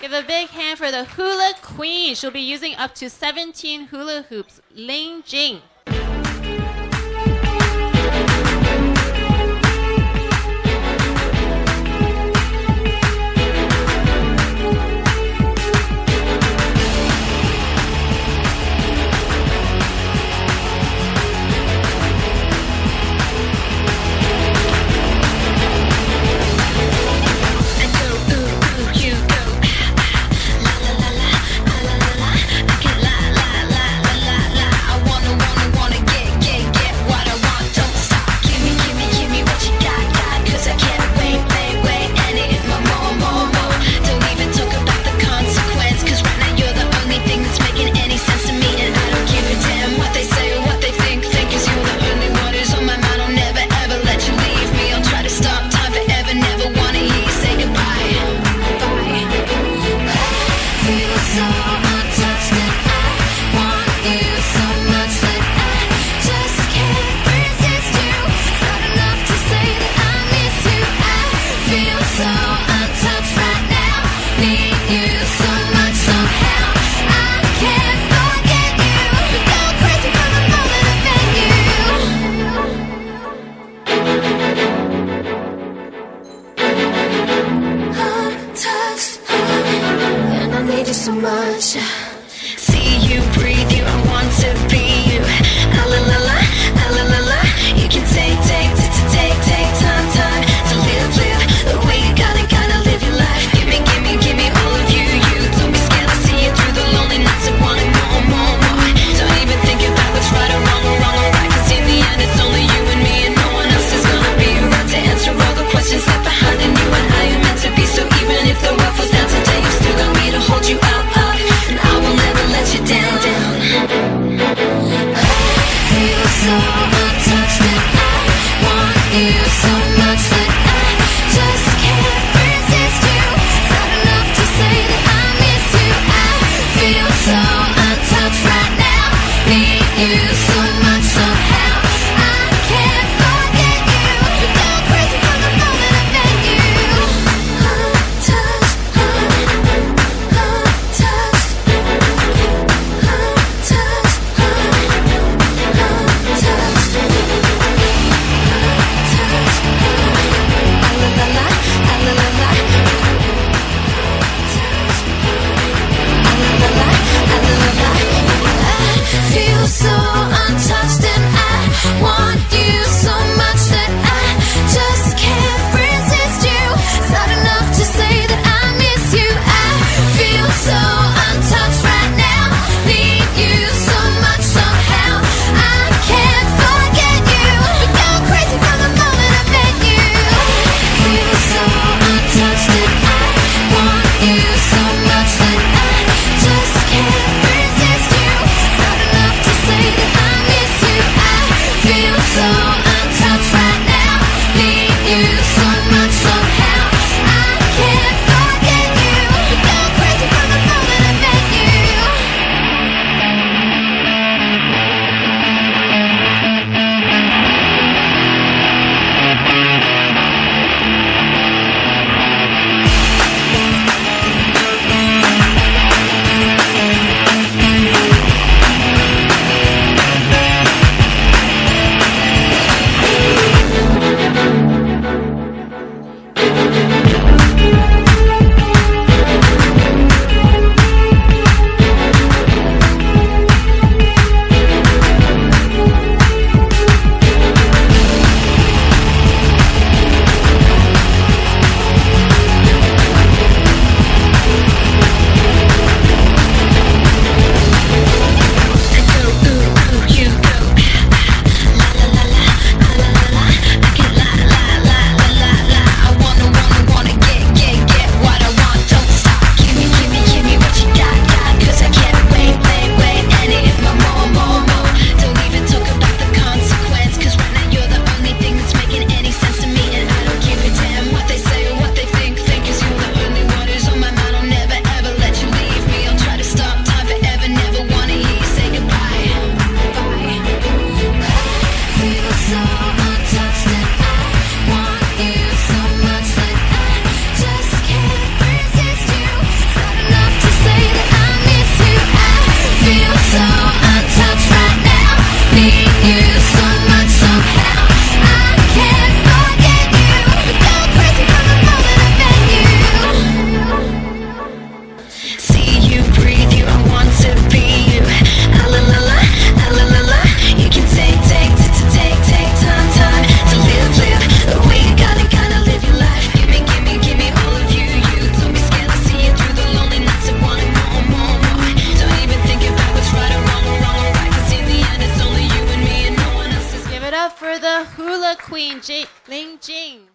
Give a big hand for the hula queen. She'll be using up to 17 hula hoops. Ling Jing. So much. See you, breathe you, I want to be you. Ah la la la, ah la la la. You can take time to live the way you gotta live your life. Give me all of you. Don't be scared, I see you through the lonely nights and wanting more. Don't even think about what's right or wrong or right. 'Cause in the end, it's only you and me, and no one else is gonna be around to answer all the questions left behind. And you and I are meant to be. So even if the world falls down today, you still got me to hold you up. And I'll Queen Lin Jing.